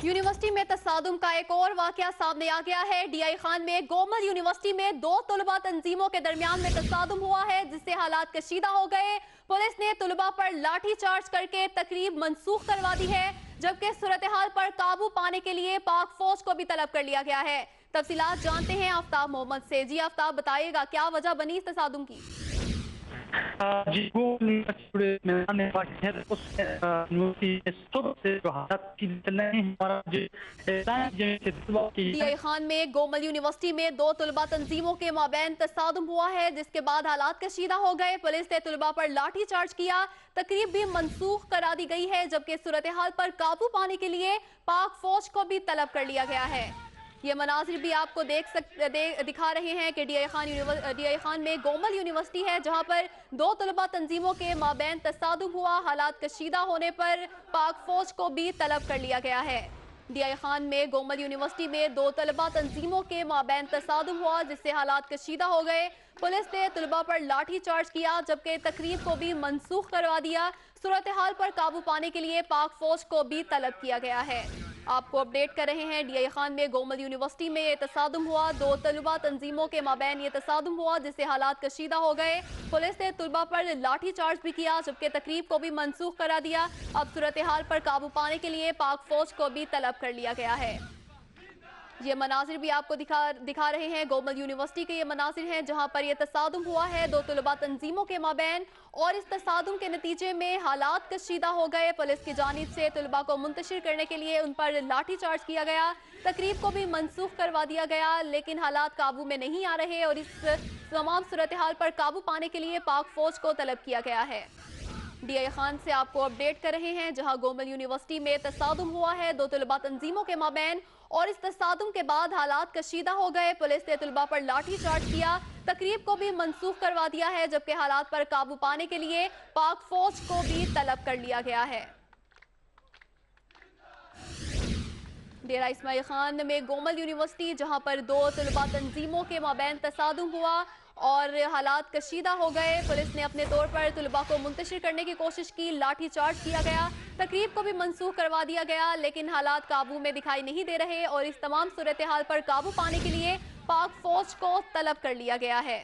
University में तसादुम का एक और वाकया सामने आ गया है। डीआई खान में गोमल यूनिवर्सिटी में दो तलबा तंजीमों के दरमियान में तसादुम हुआ है, जिससे हालात कशीदा हो गए। पुलिस ने तलबा पर लाठी चार्ज करके तकरीब मंसूख करवा दी है, जबकि सूरत हाल पर काबू पाने के लिए पाक फौज को भी तलब कर लिया गया है। तफसीलात जानते हैं आफ्ताब मोहम्मद से। जी आफ्ताब, बताइएगा क्या वजह बनी इस तसादुम की? जी मैदान में सुबह से जो हालात चल रहे हैं। डीआई खान में गोमल यूनिवर्सिटी में दो तलबा तंजीमों के माबैन तसादुम हुआ है, जिसके बाद हालात कशीदा हो गए। पुलिस ने तलबा पर लाठी चार्ज किया, तकरीब भी मंसूख करा दी गई है, जबकि सूरत हाल पर काबू पाने के लिए पाक फौज को भी तलब कर लिया गया है। ये मनाजिर भी आपको दिखा रहे हैं कि डीआई खान में गोमल यूनिवर्सिटी है, जहां पर दो तलबा तंजीमों के माबैन तसादुम हुआ। हालात कशीदा होने पर पाक फौज को भी तलब कर लिया गया है। डीआई खान में गोमल यूनिवर्सिटी में दो तलबा तंजीमों के माबैन तसादुम हुआ, जिससे हालात कशीदा हो गए। पुलिस ने तलबा पर लाठी चार्ज किया, जबकि तकरीब को भी मंसूख करवा दिया। सूरत हाल पर काबू पाने के लिए पाक फौज को भी तलब किया गया है। आपको अपडेट कर रहे हैं, डीआई खान में गोमल यूनिवर्सिटी में ये तसादुम हुआ। दो तलबा तंजीमों के माबैन ये तसादुम हुआ, जिससे हालात कशीदा हो गए। पुलिस ने तलबा पर लाठी चार्ज भी किया, जबकि तकरीब को भी मंसूख करा दिया। अब सूरत हाल पर काबू पाने के लिए पाक फौज को भी तलब कर लिया गया है। ये मनाजिर भी आपको दिखा रहे हैं, गोमल यूनिवर्सिटी के ये मनाजिर हैं, जहां पर ये तसादुम हुआ है दो तलबा तंजीमों के माबैन, और इस तसादुम के नतीजे में हालात कशीदा हो गए। पुलिस की जानिब से तलबा को मुंतशिर करने के लिए उन पर लाठी चार्ज किया गया, तकरीब को भी मंसूख करवा दिया गया, लेकिन हालात काबू में नहीं आ रहे और इस तमाम सूरत हाल पर काबू पाने के लिए पाक फौज को तलब किया गया है। डीआई खान से आपको अपडेट कर रहे हैं, जहां गोमल यूनिवर्सिटी में तसादुम हुआ है दो तलबा तंजीमों के माबैन, और इस तसादुम के बाद हालात कशीदा हो गए। पुलिस ने तलबा पर लाठी चार्ज किया, तकरीब को भी मंसूख करवा दिया है, जबकि हालात पर काबू पाने के लिए पाक फौज को भी तलब कर लिया गया है। डेरा इस्माइल खान में गोमल यूनिवर्सिटी, जहां पर दो तलबा तंजीमों के माबैन तसादुम हुआ और हालात कशीदा हो गए। पुलिस ने अपने तौर पर तलबा को मुंतशिर करने की कोशिश की, लाठी चार्ज किया गया, तकरीब को भी मंसूख करवा दिया गया, लेकिन हालात काबू में दिखाई नहीं दे रहे और इस तमाम सूरत हाल पर काबू पाने के लिए पाक फौज को तलब कर लिया गया है।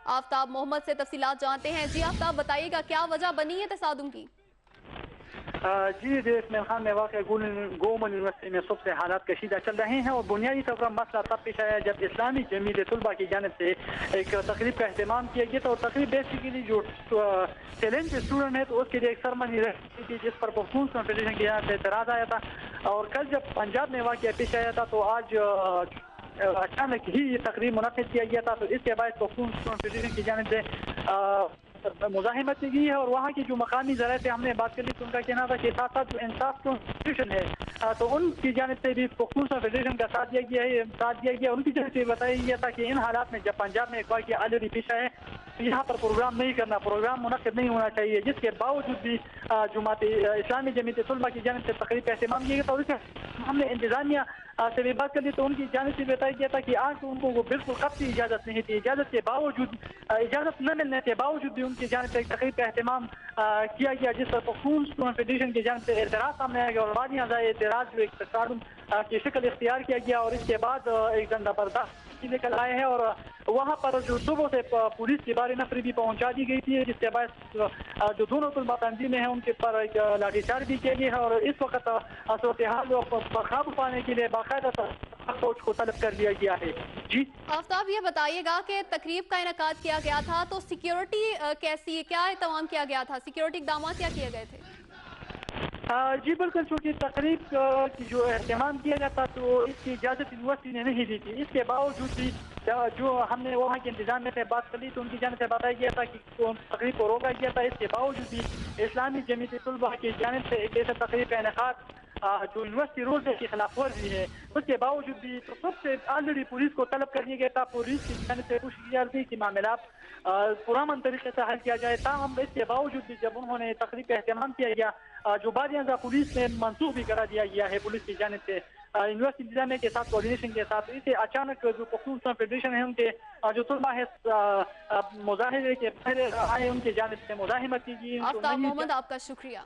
आफ्ताब मोहम्मद से तफसीलात जानते हैं। जी आफ्ताब, बताइएगा क्या वजह बनी है तसादुम की? जी इस्माइल खान में वाक़ गोमल यूनिवर्सिटी में सुबह से हालात कशीदा चल रहे हैं और बुनियादी तौर पर मसला तब पेश आया जब इस्लामी जमीयत तलबा की जानिब से एक तकरीब का अहतमाम किया गया था। और तकरीब बेसिकली जो टैलेंट स्टूडेंट है तो उसके लिए एक सरमनी रही थी, जिस पर पख्तूनख्वा कॉन्फेडरेशन के यहाँ से एतराज़ आया था। और कल जब पंजाब में वाक़या पेश आया था तो आज अचानक ही ये तकरीब मुनक़िद किया गया था। तो इसके बाद पख्तूनख्वा कॉन्फेडरेशन की जानिब से मुज़ाहिमत की है और वहाँ की जो मकामी ज़राए से हमने बात करी तो उनका कहना था कि साथ साथ जो इंसाफ कॉन्स्टिट्यूशन है तो उनकी जानिब से भी पख्तूनख्वा फेडरेशन का साथ दिया गया। उनकी जानिब से बताया गया था कि इन हालात में जब पंजाब में एक वाक़या ऑलरेडी पेश आया है, यहाँ पर प्रोग्राम नहीं करना, प्रोग्राम मुनक़िद नहीं होना चाहिए, जिसके बावजूद भी जमात इस्लामी जमीयत तलबा की जानिब से तकरीब का एहतमाम किया गया था। और इसके हमने इंतज़ामिया से भी बात कर ली तो उनकी जानिब से बताया गया था कि आज तो उनको वो बिल्कुल कतई इजाज़त नहीं थी, इजाज़त के बावजूद इजाज़त न मिलने के बावजूद भी उनकी जानिब से तकरीब का एहतमाम किया गया, जिस पर पख्तूनख्वा कॉन्फेडरेशन की जानिब से एतराज़ सामने आया गया और बाद एतराज़ जो एक तसादुम की शक्ल इख्तियार किया गया। और इसके बाद एक दंदा बर्दाश्त निकल आए हैं और वहाँ पर जो सुबह से पुलिस की बारी नफरी भी पहुँचा दी गई थी, जिसके बाद जो दोनों तलबा तंजीमें हैं उनके पर एक लाठीचार्ज भी किया गया है। और इस वक्त सूरत हाल पर काबू पाने के लिए बाकायदा फौज को तलब कर लिया गया है। जी आफ्ताब, ये बताइएगा कि तकरीब का इनेकाद किया गया था तो सिक्योरिटी कैसी, क्या इंतजाम किया गया था, सिक्योरिटी इक़दाम क्या किए गए थे? जी बिल्कुल, चूँकि तकरीब की जो एहतमाम किया गया था तो इसकी इजाज़त यूनिवर्सिटी ने नहीं दी थी। इसके बावजूद भी जो हमने वहाँ के इंतजाम से बात कर ली तो उनकी जानिब से बताया गया था कि तकरीब को रोका गया था। इसके बावजूद भी इस्लामी जमीयत तलबा की जानिब से एक ऐसा तकरीब का इनेकाद जो यूनिवर्सिटी रूल्स की खिलाफ वर्जी है, उसके बावजूद भी तो सबसे ऑलरेडी पुलिस को तलब कर दिया गया था। पुलिस की जानिब से कोशिश की जा रही थी कि मामला पुरअमन तरीके से हल किया जाए, ताहम इसके बावजूद भी जब उन्होंने तकरीब का एहतमाम किया गया जो बाज़ पुलिस ने मंसूख भी करा दिया गया है पुलिस की जानिब से यूनिवर्सिटी इंतजामिया के साथ कोऑर्डिनेशन के साथ। इसे अचानक जो पख्तूनख्वा फेडरेशन है उनके जो तलबा है मुजाहिरे के पहले आए उनकी जानिब से मुज़ाहिमत की गई। आफ्ताब मोहम्मद, आपका शुक्रिया।